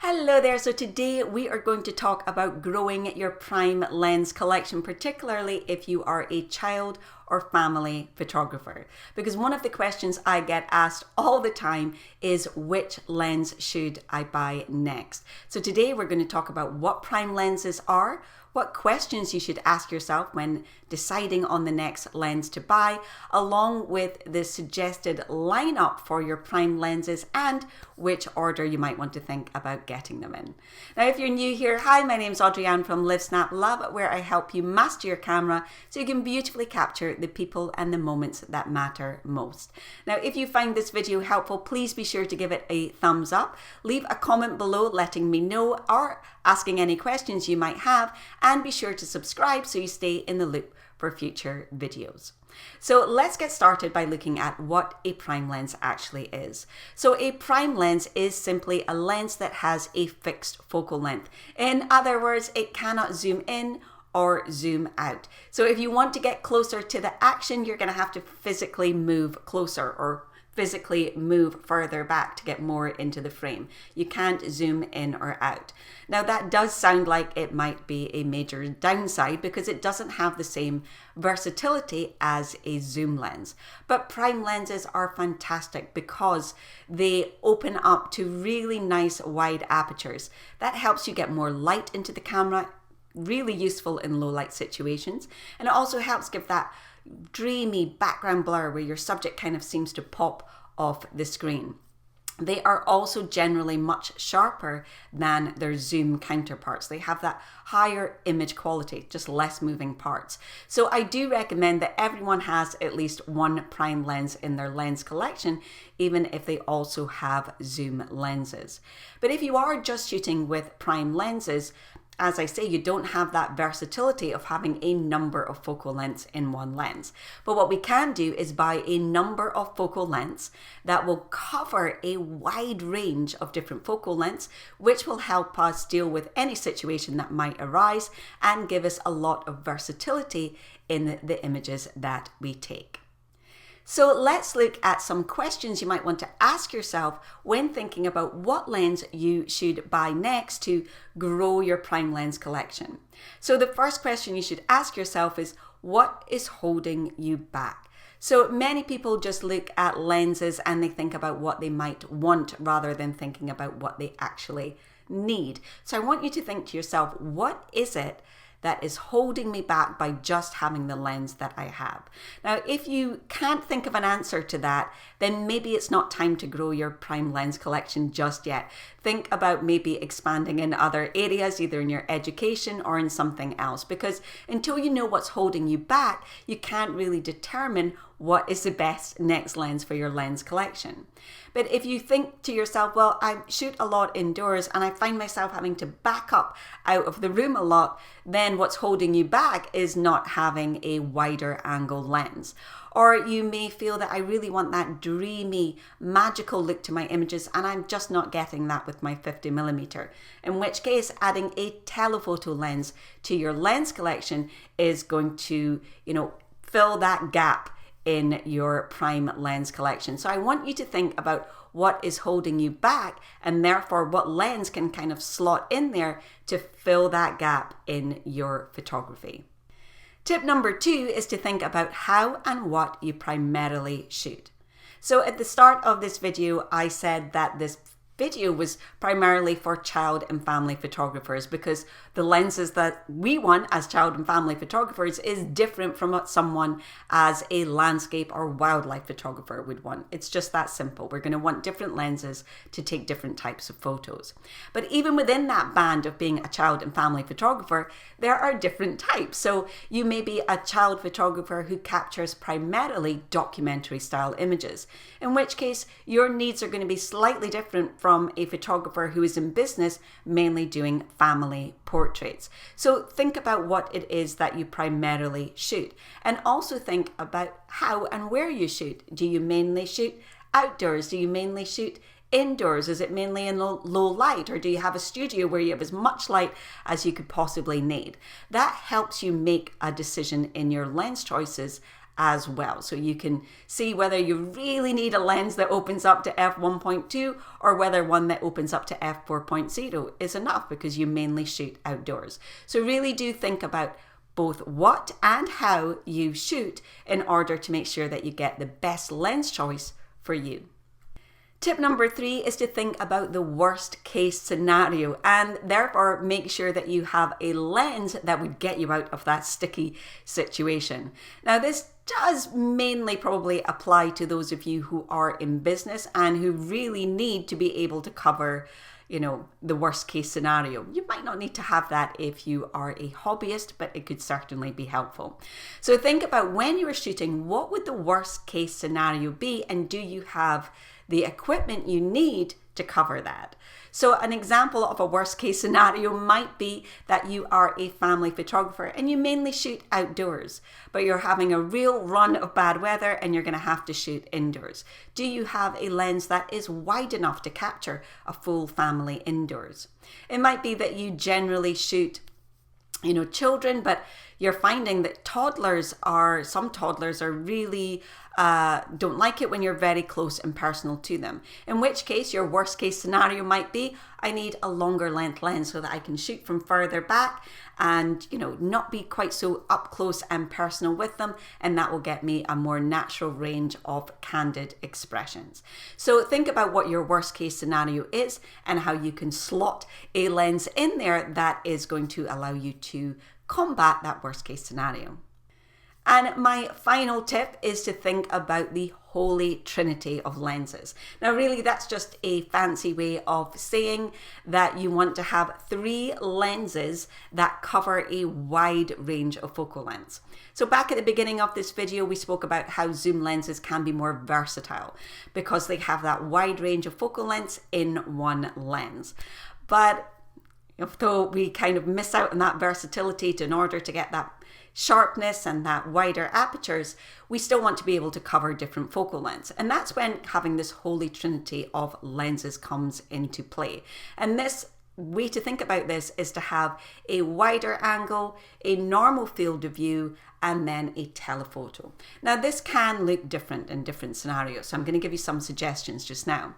Hello there, so today we are going to talk about growing your prime lens collection, particularly if you are a child or family photographer. Because one of the questions I get asked all the time is which lens should I buy next? So today we're going to talk about what prime lenses are, what questions you should ask yourself when deciding on the next lens to buy, along with the suggested lineup for your prime lenses and which order you might want to think about getting them in. Now, if you're new here, hi, my name's Audrey-Ann from Live Snap Love, where I help you master your camera so you can beautifully capture the people and the moments that matter most. Now, if you find this video helpful, please be sure to give it a thumbs up, leave a comment below letting me know or asking any questions you might have, and be sure to subscribe so you stay in the loop for future videos. So let's get started by looking at what a prime lens actually is. So a prime lens is simply a lens that has a fixed focal length. In other words, it cannot zoom in or zoom out. So if you want to get closer to the action, you're going to have to physically move closer or physically move further back to get more into the frame. You can't zoom in or out. Now that does sound like it might be a major downside because it doesn't have the same versatility as a zoom lens. But prime lenses are fantastic because they open up to really nice wide apertures. That helps you get more light into the camera, really useful in low light situations. And it also helps give that dreamy background blur where your subject kind of seems to pop off the screen. They are also generally much sharper than their zoom counterparts. They have that higher image quality, just less moving parts. So I do recommend that everyone has at least one prime lens in their lens collection, even if they also have zoom lenses. But if you are just shooting with prime lenses, as I say, you don't have that versatility of having a number of focal lengths in one lens. But what we can do is buy a number of focal lengths that will cover a wide range of different focal lengths, which will help us deal with any situation that might arise and give us a lot of versatility in the images that we take. So let's look at some questions you might want to ask yourself when thinking about what lens you should buy next to grow your prime lens collection. So the first question you should ask yourself is, what is holding you back? So many people just look at lenses and they think about what they might want rather than thinking about what they actually need. So I want you to think to yourself, what is it that is holding me back by just having the lens that I have? Now, if you can't think of an answer to that, then maybe it's not time to grow your prime lens collection just yet. Think about maybe expanding in other areas, either in your education or in something else, because until you know what's holding you back, you can't really determine what is the best next lens for your lens collection. But if you think to yourself, well, I shoot a lot indoors and I find myself having to back up out of the room a lot, then what's holding you back is not having a wider angle lens. Or you may feel that I really want that dreamy, magical look to my images and I'm just not getting that with my 50mm. In which case, adding a telephoto lens to your lens collection is going to, fill that gap in your prime lens collection. So I want you to think about what is holding you back and therefore what lens can kind of slot in there to fill that gap in your photography. Tip number 2 is to think about how and what you primarily shoot. So at the start of this video, I said that this video was primarily for child and family photographers because the lenses that we want as child and family photographers is different from what someone as a landscape or wildlife photographer would want. It's just that simple. We're going to want different lenses to take different types of photos. But even within that band of being a child and family photographer, there are different types. So you may be a child photographer who captures primarily documentary style images, in which case your needs are going to be slightly different from a photographer who is in business mainly doing family portraits. So think about what it is that you primarily shoot, and also think about how and where you shoot. Do you mainly shoot outdoors? Do you mainly shoot indoors? Is it mainly in low light, or do you have a studio where you have as much light as you could possibly need? That helps you make a decision in your lens choices as well. So you can see whether you really need a lens that opens up to f1.2 or whether one that opens up to f4.0 is enough because you mainly shoot outdoors. So really do think about both what and how you shoot in order to make sure that you get the best lens choice for you. Tip number 3 is to think about the worst case scenario and therefore make sure that you have a lens that would get you out of that sticky situation. Now this does mainly probably apply to those of you who are in business and who really need to be able to cover the worst case scenario. You might not need to have that if you are a hobbyist, but it could certainly be helpful. So think about when you are shooting, what would the worst case scenario be, and do you have the equipment you need to cover that? So an example of a worst case scenario might be that you are a family photographer and you mainly shoot outdoors, but you're having a real run of bad weather and you're going to have to shoot indoors. Do you have a lens that is wide enough to capture a full family indoors? It might be that you generally shoot children, but you're finding that some toddlers are really don't like it when you're very close and personal to them. In which case, your worst case scenario might be, I need a longer length lens so that I can shoot from further back and not be quite so up close and personal with them, and that will get me a more natural range of candid expressions. So think about what your worst case scenario is and how you can slot a lens in there that is going to allow you to combat that worst case scenario. And my final tip is to think about the Holy Trinity of lenses. Now really that's just a fancy way of saying that you want to have 3 lenses that cover a wide range of focal lengths. So back at the beginning of this video we spoke about how zoom lenses can be more versatile because they have that wide range of focal lengths in one lens. But though we kind of miss out on that versatility in order to get that sharpness and that wider apertures, we still want to be able to cover different focal lengths. And that's when having this Holy Trinity of lenses comes into play. And this way to think about this is to have a wider angle, a normal field of view, and then a telephoto. Now this can look different in different scenarios, so I'm going to give you some suggestions just now.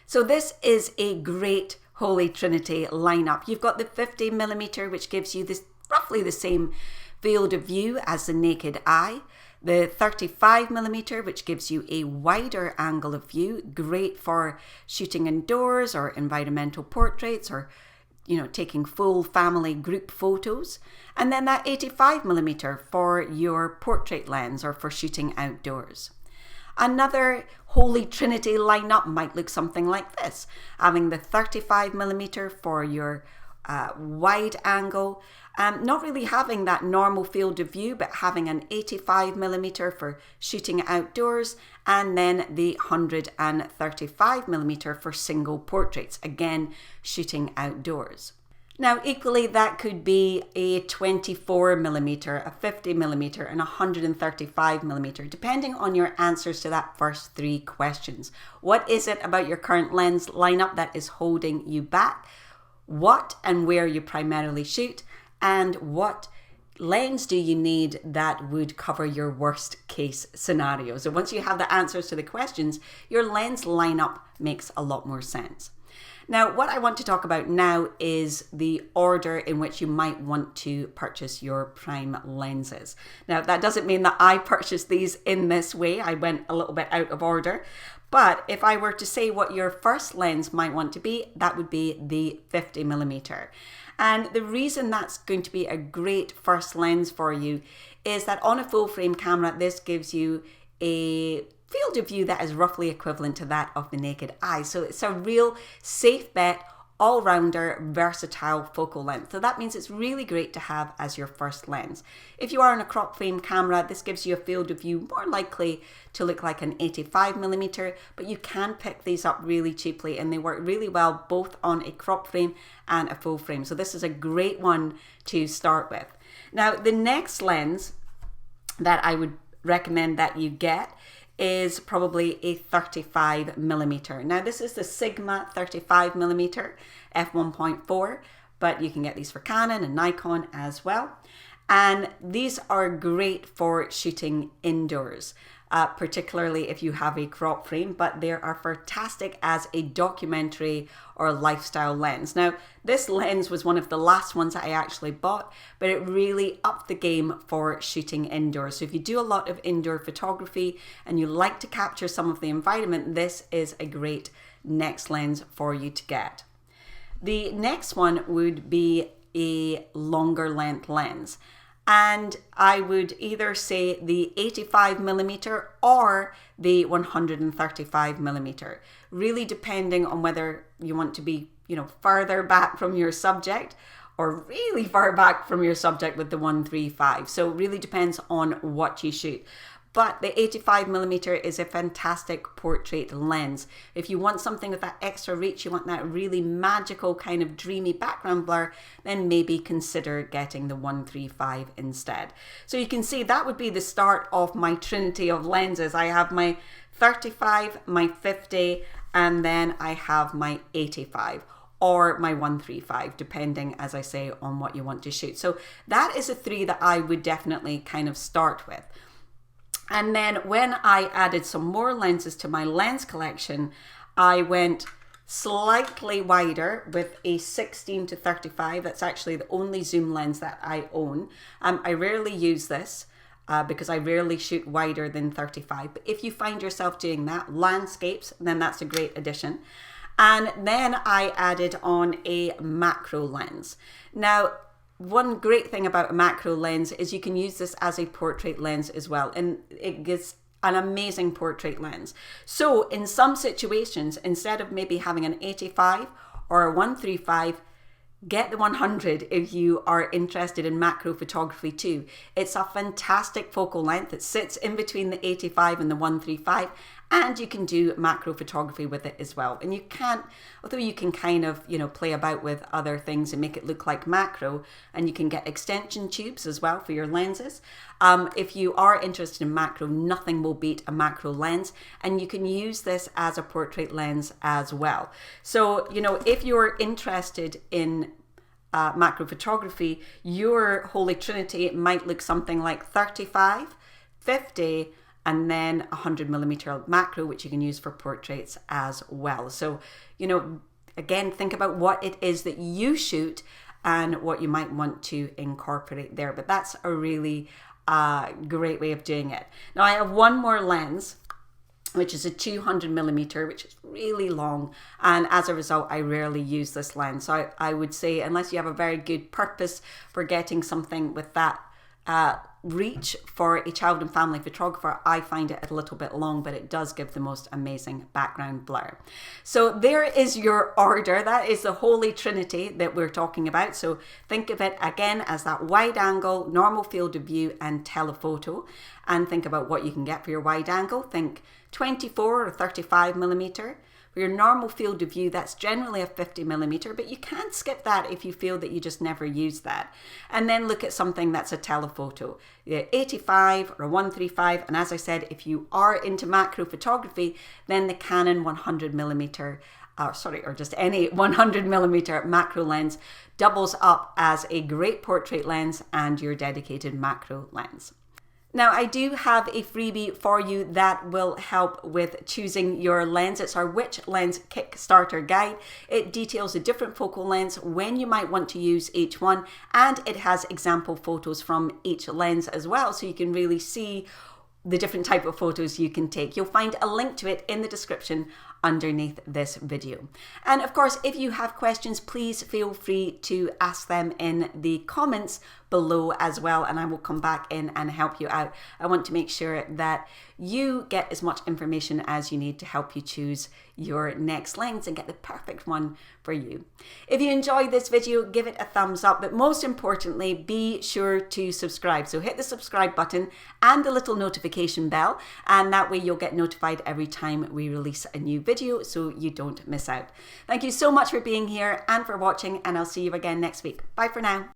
So this is a great Holy Trinity lineup. You've got the 50mm, which gives you this roughly the same field of view as the naked eye. The 35mm, which gives you a wider angle of view, great for shooting indoors or environmental portraits or taking full family group photos. And then that 85mm for your portrait lens or for shooting outdoors. Another Holy Trinity lineup might look something like this, having the 35mm for your wide angle, not really having that normal field of view, but having an 85mm for shooting outdoors, and then the 135mm for single portraits, again shooting outdoors. Now equally that could be a 24mm, a 50mm and a 135mm, depending on your answers to that first 3 questions. What is it about your current lens lineup that is holding you back? What and where you primarily shoot, and what lens do you need that would cover your worst case scenario? So once you have the answers to the questions, your lens lineup makes a lot more sense. Now, what I want to talk about now is the order in which you might want to purchase your prime lenses. Now, that doesn't mean that I purchased these in this way. I went a little bit out of order. But if I were to say what your first lens might want to be, that would be the 50mm. And the reason that's going to be a great first lens for you is that on a full frame camera, this gives you a field of view that is roughly equivalent to that of the naked eye. So it's a real safe bet, all-rounder, versatile focal length. So that means it's really great to have as your first lens. If you are on a crop frame camera, this gives you a field of view more likely to look like an 85mm, but you can pick these up really cheaply and they work really well both on a crop frame and a full frame. So this is a great one to start with. Now, the next lens that I would recommend that you get is probably a 35mm. Now this is the Sigma 35mm f1.4, but you can get these for Canon and Nikon as well. And these are great for shooting indoors, particularly if you have a crop frame, but they are fantastic as a documentary or lifestyle lens. Now, this lens was one of the last ones that I actually bought, but it really upped the game for shooting indoors. So if you do a lot of indoor photography and you like to capture some of the environment, this is a great next lens for you to get. The next one would be a longer length lens. And I would either say the 85mm or the 135mm, really depending on whether you want to be, further back from your subject or really far back from your subject with the 135. So it really depends on what you shoot. But the 85mm is a fantastic portrait lens. If you want something with that extra reach, you want that really magical kind of dreamy background blur, then maybe consider getting the 135 instead. So you can see that would be the start of my trinity of lenses. I have my 35, my 50, and then I have my 85. Or my 135, depending, as I say, on what you want to shoot. So that is a three that I would definitely kind of start with. And then when I added some more lenses to my lens collection, I went slightly wider with a 16-35. That's actually the only zoom lens that I own. I rarely use this because I rarely shoot wider than 35. But if you find yourself doing that, landscapes, then that's a great addition. And then I added on a macro lens. Now, one great thing about a macro lens is you can use this as a portrait lens as well, and it gives an amazing portrait lens. So in some situations, instead of maybe having an 85 or a 135, get the 100 if you are interested in macro photography too. It's a fantastic focal length. It sits in between the 85 and the 135, and you can do macro photography with it as well. And you can't, although you can kind of, play about with other things and make it look like macro, and you can get extension tubes as well for your lenses. If you are interested in macro, nothing will beat a macro lens, and you can use this as a portrait lens as well. So, if you're interested in macro photography, your Holy Trinity might look something like 35, 50, and then 100mm macro, which you can use for portraits as well. So, again, think about what it is that you shoot and what you might want to incorporate there. But that's a really great way of doing it. Now, I have one more lens, which is a 200mm, which is really long. And as a result, I rarely use this lens. So I would say, unless you have a very good purpose for getting something with that reach for a child and family photographer, I find it a little bit long, but it does give the most amazing background blur. So there is your order. That is the Holy Trinity that we're talking about. So think of it again as that wide angle, normal field of view, and telephoto. And think about what you can get for your wide angle. Think 24 or 35mm. For your normal field of view, that's generally a 50mm, but you can't skip that if you feel that you just never use that. And then look at something that's a telephoto, 85 or a 135. And as I said, if you are into macro photography, then the Canon 100mm, or just any 100mm macro lens doubles up as a great portrait lens and your dedicated macro lens. Now, I do have a freebie for you that will help with choosing your lens. It's our Which Lens Kickstarter guide. It details the different focal lengths, when you might want to use each one, and it has example photos from each lens as well, so you can really see the different type of photos you can take. You'll find a link to it in the description underneath this video. And of course, if you have questions, please feel free to ask them in the comments below as well, and I will come back in and help you out. I want to make sure that you get as much information as you need to help you choose your next lens and get the perfect one for you. If you enjoyed this video, give it a thumbs up, but most importantly, be sure to subscribe. So hit the subscribe button and the little notification bell, and that way you'll get notified every time we release a new video so you don't miss out. Thank you so much for being here and for watching, and I'll see you again next week. Bye for now.